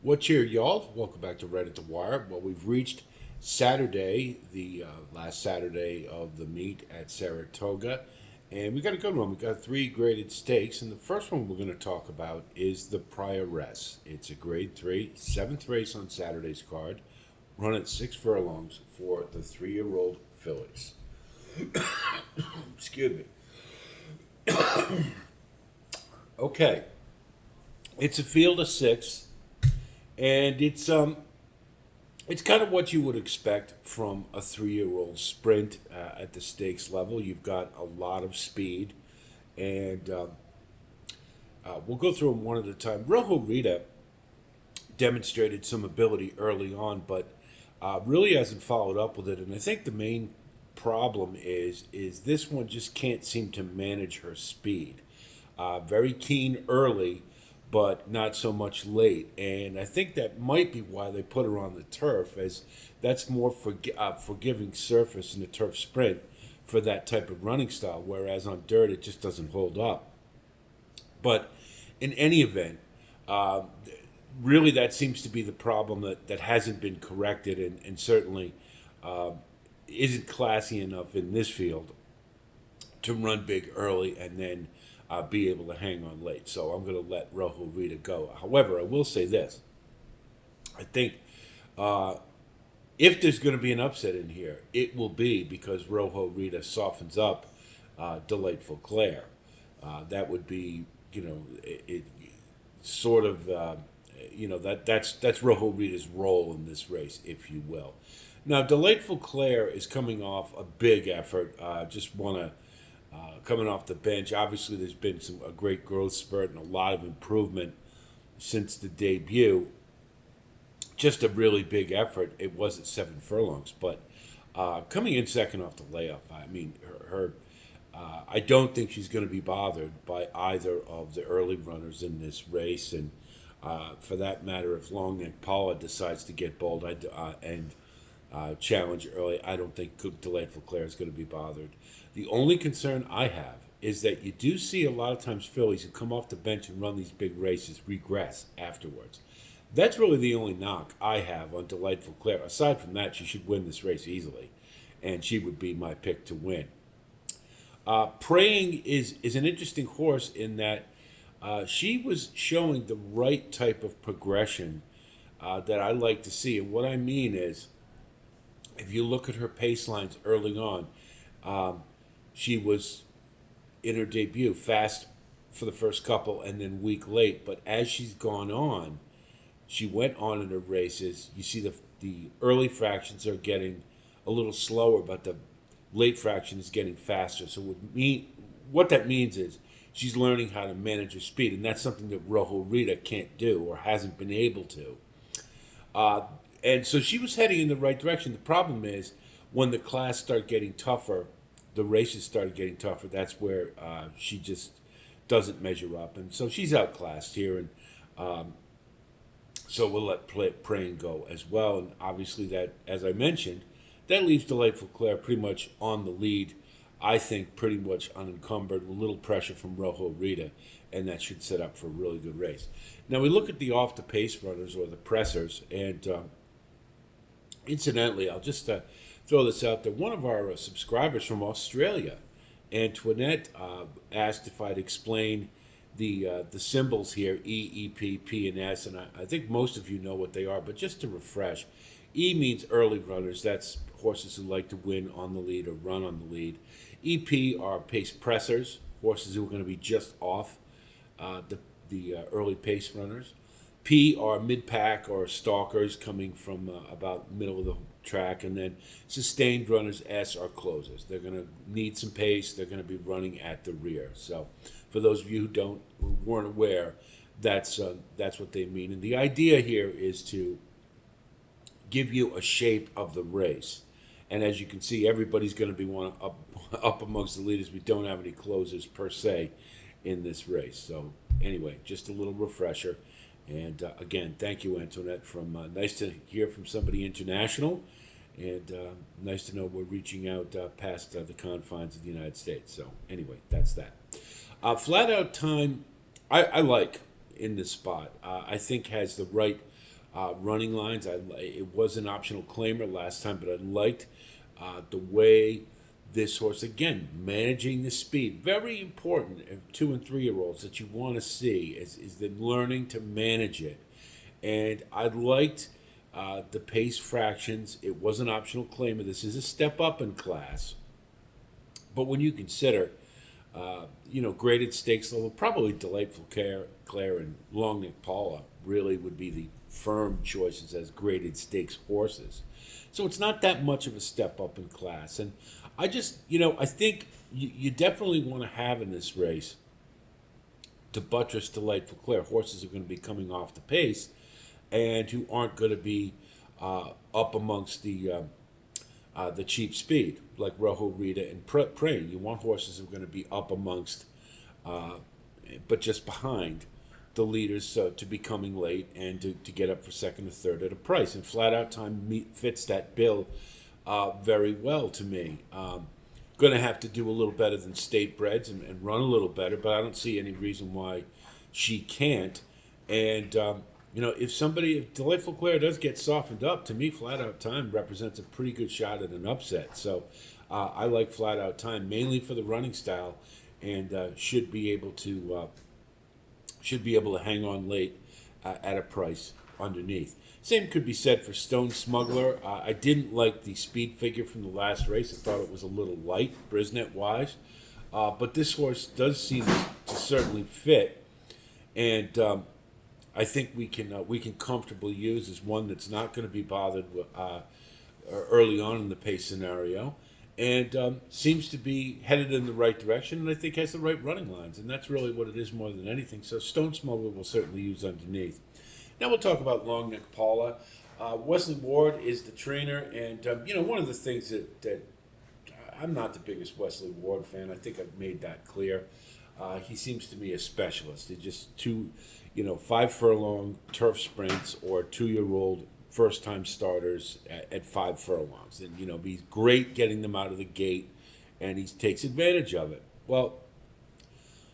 What's here, y'all? Welcome back to Right at the Wire. Well, we've reached Saturday, the last Saturday of the meet at Saratoga, and we got a good one. We got three graded stakes, and the first one we're going to talk about is the Prioress. It's a grade three, seventh race on Saturday's card, run at 6 furlongs for the 3-year-old fillies. Excuse me. Okay, it's a field of six, and it's kind of what you would expect from a 3-year-old sprint at the stakes level. You've got a lot of speed, and we'll go through them one at a time. Rojo Rita demonstrated some ability early on, but really hasn't followed up with it. And I think the main problem is this one just can't seem to manage her speed. Very keen early, but not so much late. And I think that might be why they put her on the turf, as that's more forgiving surface in the turf sprint for that type of running style. Whereas on dirt, it just doesn't hold up. But in any event, uh, really that seems to be the problem that hasn't been corrected, and certainly uh, isn't classy enough in this field to run big early and then be able to hang on late. So I'm going to let Rojo Rita go. However, I will say this. I think uh, if there's going to be an upset in here, it will be because Rojo Rita softens up Delightful Claire. That would be, it sort of, that's Rojo Rita's role in this race, if you will. Now, Delightful Claire is coming off a big effort. Just want to coming off the bench. Obviously, there's been a great growth spurt and a lot of improvement since the debut. Just a really big effort. It was at 7 furlongs, but coming in second off the layoff, I mean, I don't think she's going to be bothered by either of the early runners in this race, and for that matter, if Long Neck Paula decides to get bold and challenge early, I don't think Delightful Claire is going to be bothered. The only concern I have is that you do see a lot of times fillies who come off the bench and run these big races regress afterwards. That's really the only knock I have on Delightful Claire. Aside from that, she should win this race easily, and she would be my pick to win. Praying is an interesting horse in that she was showing the right type of progression that I like to see. And what I mean is, if you look at her pace lines early on, she was in her debut fast for the first couple and then weak late. But as she's gone on, she went on in her races. You see the early fractions are getting a little slower, but the late fraction is getting faster. So what that means is she's learning how to manage her speed, and that's something that Rojo Rita can't do or hasn't been able to. Uh, and so she was heading in the right direction. The problem is when the class started getting tougher, the races started getting tougher. That's where she just doesn't measure up, and so she's outclassed here. And so we'll let Praying go as well. And obviously, that, as I mentioned, that leaves Delightful Claire pretty much on the lead. I think pretty much unencumbered with little pressure from Rojo Rita, and that should set up for a really good race. Now we look at the off the pace runners or the pressers, and incidentally, I'll just throw this out there. One of our subscribers from Australia, Antoinette, asked if I'd explain the symbols here: E, E, P, P, and S, and I think most of you know what they are. But just to refresh, E means early runners. That's horses who like to win on the lead or run on the lead. EP are pace pressers, horses who are going to be just off the early pace runners. P are mid pack or stalkers coming from about middle of the track, and then sustained runners. S are closers. They're going to need some pace. They're going to be running at the rear. So, for those of you who weren't aware, that's what they mean. And the idea here is to give you a shape of the race. And as you can see, everybody's going to be up amongst the leaders. We don't have any closers per se in this race. So anyway, just a little refresher. And again, thank you, Antoinette. Nice to hear from somebody international, and nice to know we're reaching out past the confines of the United States. So anyway, that's that. Flat out time, I like in this spot. I think has the right running lines. It was an optional claimer last time, but I liked the way this horse, again, managing the speed. Very important of 2 and 3 year olds that you want to see is them learning to manage it. And I liked the pace fractions. It was an optional claimer. This is a step up in class. But when you consider, graded stakes level, probably Delightful Claire and Long Neck Paula really would be the firm choices as graded stakes horses. So it's not that much of a step up in class. And I just, I think you definitely want to have in this race to buttress Delightful Claire. Horses are going to be coming off the pace and who aren't going to be up amongst the cheap speed, like Rojo Rita and Praying. You want horses who are going to be up amongst, but just behind the leaders to be coming late and to get up for second or third at a price. And Flat Out Time fits that bill very well to me. Going to have to do a little better than State Breds and run a little better, but I don't see any reason why she can't. And if Delightful Claire does get softened up, to me, Flat Out Time represents a pretty good shot at an upset. So I like Flat Out Time mainly for the running style, and should be able to hang on late at a price underneath. Same could be said for Stone Smuggler. I didn't like the speed figure from the last race. I thought it was a little light, Brisnet wise, but this horse does seem to certainly fit, and I think we can comfortably use as one that's not going to be bothered early on in the pace scenario, and seems to be headed in the right direction, and I think has the right running lines, and that's really what it is more than anything. So Stone Smuggler will certainly use underneath. Now we'll talk about Long Neck Paula. Wesley Ward is the trainer, and one of the things that I'm not the biggest Wesley Ward fan. I think I've made that clear. He seems to be a specialist. He just 5 furlong turf sprints or 2-year-old first time starters at 5 furlongs. And, he's great getting them out of the gate, and he takes advantage of it. Well,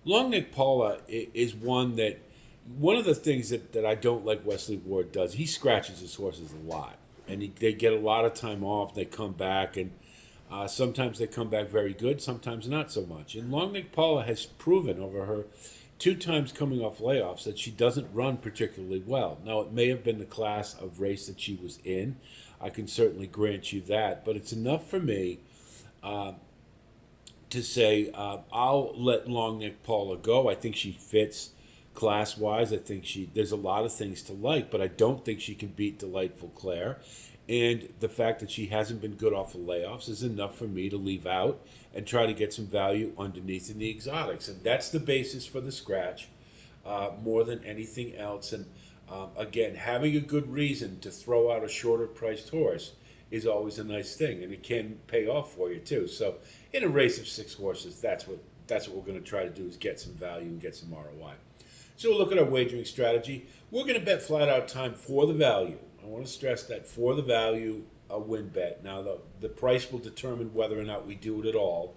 Long Neck Paula is one of the things that I don't like Wesley Ward does, he scratches his horses a lot. And they get a lot of time off, they come back, and sometimes they come back very good, sometimes not so much. And Long Neck Paula has proven over her 2 times coming off layoffs that she doesn't run particularly well. Now, it may have been the class of race that she was in. I can certainly grant you that. But it's enough for me to say I'll let Long Neck Paula go. I think she fits class-wise. I think there's a lot of things to like, but I don't think she can beat Delightful Claire. And the fact that she hasn't been good off of layoffs is enough for me to leave out and try to get some value underneath in the exotics. And that's the basis for the scratch more than anything else. And again, having a good reason to throw out a shorter priced horse is always a nice thing, and it can pay off for you too. So in a race of 6 horses, that's what we're going to try to do, is get some value and get some ROI. So we'll look at our wagering strategy. We're going to bet Flat Out Time for the value. I want to stress that for the value, a win bet. Now, the price will determine whether or not we do it at all.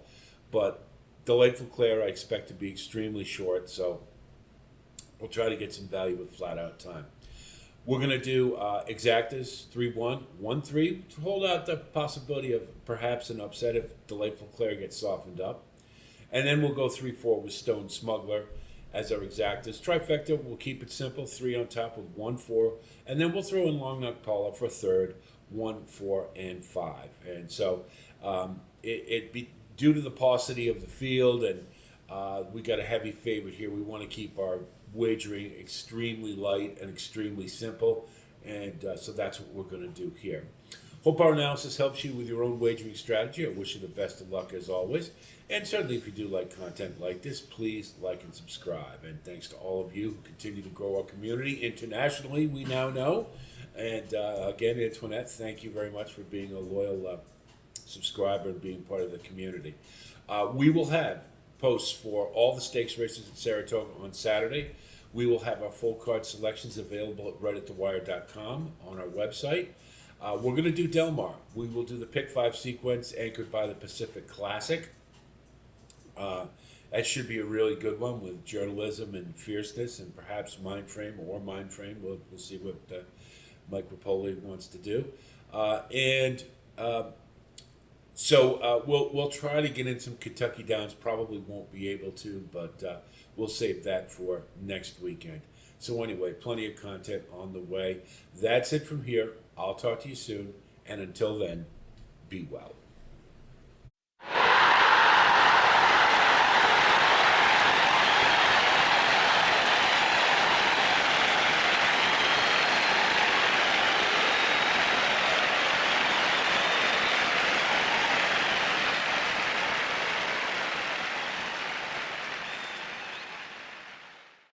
But Delightful Claire, I expect to be extremely short. So we'll try to get some value with Flat Out Time. We're going to do exactas 3-1, 1-3 to hold out the possibility of perhaps an upset if Delightful Claire gets softened up. And then we'll go 3-4 with Stone Smuggler as our exactas. Trifecta, we'll keep it simple, 3 on top with 1-4. And then we'll throw in Long Neck Paula for third, 1, 4, and 5. And so it be due to the paucity of the field, and we got a heavy favorite here. We want to keep our wagering extremely light and extremely simple. And so that's what we're going to do here. Hope our analysis helps you with your own wagering strategy. I wish you the best of luck as always. And certainly if you do like content like this, please like and subscribe. And thanks to all of you who continue to grow our community internationally, we now know. And again, Antoinette, thank you very much for being a loyal subscriber and being part of the community. We will have posts for all the stakes races at Saratoga on Saturday. We will have our full card selections available at rightAtTheWire.com on our website. We're going to do Del Mar. We will do the Pick 5 sequence anchored by the Pacific Classic. That should be a really good one with journalism and fierceness and perhaps mind frame. We'll see Mike Rapoli wants to do, and so we'll try to get in some Kentucky Downs. Probably won't be able to, but we'll save that for next weekend. So anyway, plenty of content on the way. That's it from here. I'll talk to you soon, and until then, be well.